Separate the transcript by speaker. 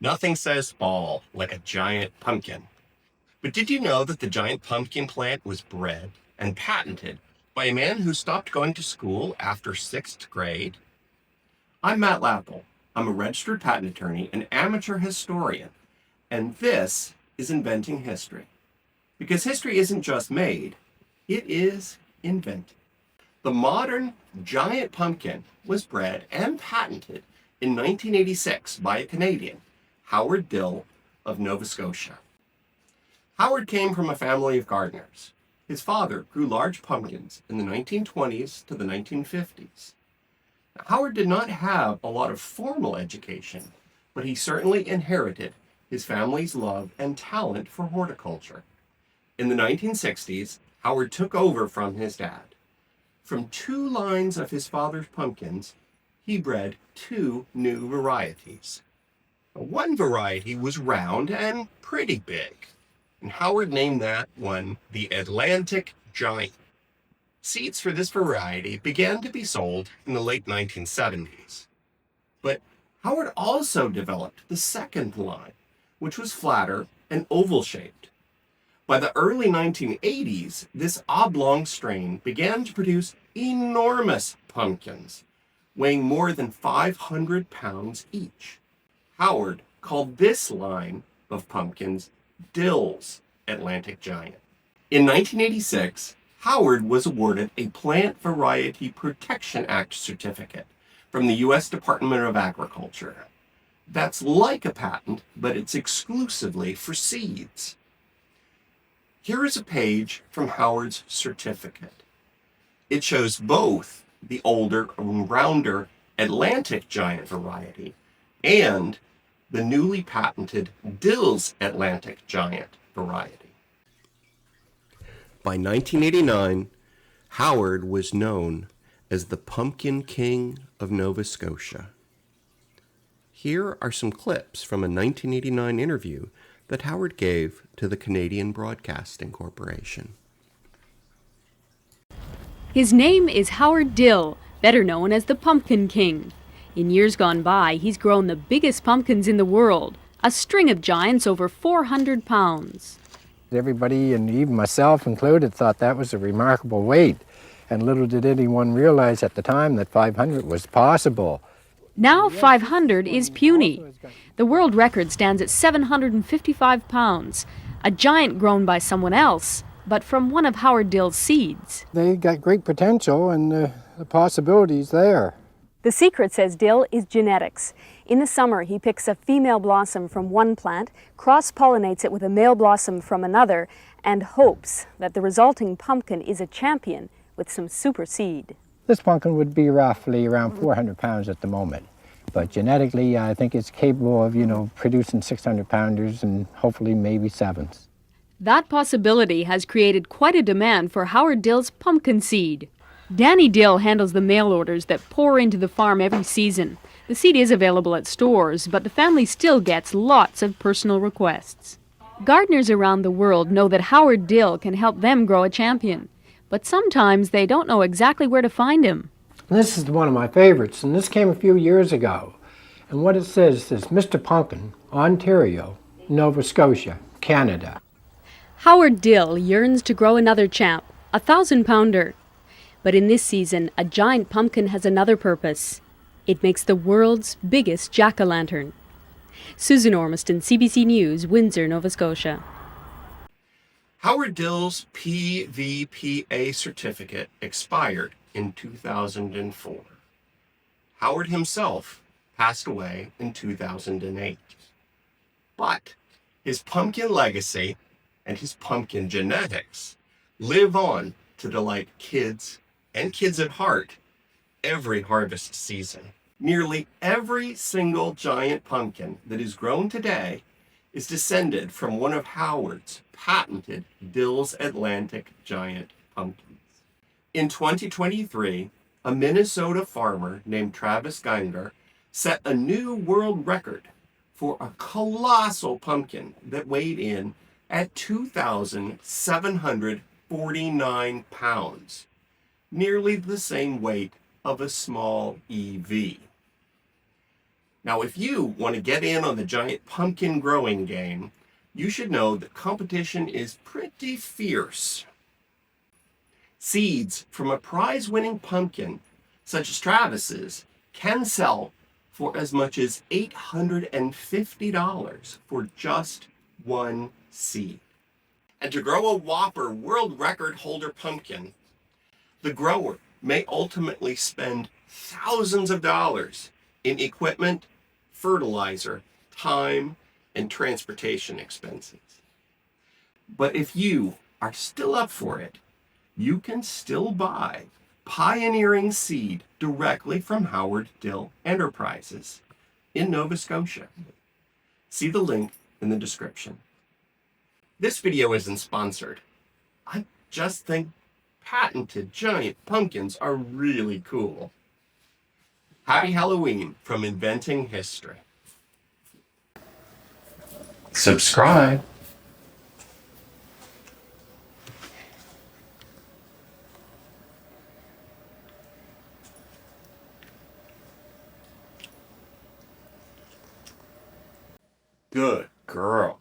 Speaker 1: Nothing says fall like a giant pumpkin. But did you know that the giant pumpkin plant was bred and patented by a man who stopped going to school after sixth grade? I'm Matt Lappel. I'm a registered patent attorney and amateur historian, and this is Inventing History. Because history isn't just made, it is invented. The modern giant pumpkin was bred and patented in 1986 by a Canadian, Howard Dill of Nova Scotia. Howard came from a family of gardeners. His father grew large pumpkins in the 1920s to the 1950s. Now, Howard did not have a lot of formal education, but he certainly inherited his family's love and talent for horticulture. In the 1960s, Howard took over from his dad. From 2 lines of his father's pumpkins, he bred 2 new varieties. One variety was round and pretty big, and Howard named that one the Atlantic Giant. Seeds for this variety began to be sold in the late 1970s. But Howard also developed the second line, which was flatter and oval-shaped. By the early 1980s, this oblong strain began to produce enormous pumpkins, weighing more than 500 pounds each. Howard called this line of pumpkins Dill's Atlantic Giant. In 1986, Howard was awarded a Plant Variety Protection Act certificate from the U.S. Department of Agriculture. That's like a patent, but it's exclusively for seeds. Here is a page from Howard's certificate. It shows both the older and rounder Atlantic Giant variety and the newly patented Dill's Atlantic Giant variety. By 1989, Howard was known as the Pumpkin King of Nova Scotia. Here are some clips from a 1989 interview that Howard gave to the Canadian Broadcasting Corporation.
Speaker 2: His name is Howard Dill, better known as the Pumpkin King. In years gone by, he's grown the biggest pumpkins in the world, a string of giants over 400 pounds.
Speaker 3: Everybody, and even myself included, thought that was a remarkable weight. And little did anyone realize at the time that 500 was possible.
Speaker 2: Now 500 is puny. The world record stands at 755 pounds, a giant grown by someone else, but from one of Howard Dill's seeds.
Speaker 3: They got great potential and the possibilities there.
Speaker 2: The secret, says Dill, is genetics. In the summer, he picks a female blossom from one plant, cross-pollinates it with a male blossom from another, and hopes that the resulting pumpkin is a champion with some super seed.
Speaker 3: This pumpkin would be roughly around 400 pounds at the moment. But genetically, I think it's capable of, producing 600-pounders and hopefully maybe 7s.
Speaker 2: That possibility has created quite a demand for Howard Dill's pumpkin seed. Danny Dill handles the mail orders that pour into the farm every season. The seed is available at stores, but the family still gets lots of personal requests. Gardeners around the world know that Howard Dill can help them grow a champion, but sometimes they don't know exactly where to find him.
Speaker 3: This is one of my favorites, and this came a few years ago. And what it says is Mr. Pumpkin, Ontario, Nova Scotia, Canada.
Speaker 2: Howard Dill yearns to grow another champ, a 1,000-pounder. But in this season, a giant pumpkin has another purpose. It makes the world's biggest jack-o'-lantern. Susan Ormiston, CBC News, Windsor, Nova Scotia.
Speaker 1: Howard Dill's PVPA certificate expired in 2004. Howard himself passed away in 2008. But his pumpkin legacy and his pumpkin genetics live on to delight kids and kids at heart every harvest season. Nearly every single giant pumpkin that is grown today is descended from one of Howard's patented Dill's Atlantic Giant pumpkins. In 2023, a Minnesota farmer named Travis Geinder set a new world record for a colossal pumpkin that weighed in at 2,749 pounds, nearly the same weight of a small EV. Now, if you want to get in on the giant pumpkin growing game, you should know that competition is pretty fierce. Seeds from a prize-winning pumpkin, such as Travis's, can sell for as much as $850 for just one seed. And to grow a whopper world record holder pumpkin, the grower may ultimately spend thousands of dollars in equipment, fertilizer, time, and transportation expenses. But if you are still up for it, you can still buy pioneering seed directly from Howard Dill Enterprises in Nova Scotia. See the link in the description. This video isn't sponsored. I just think patented giant pumpkins are really cool. Happy Halloween from Inventing History. Subscribe. Good girl.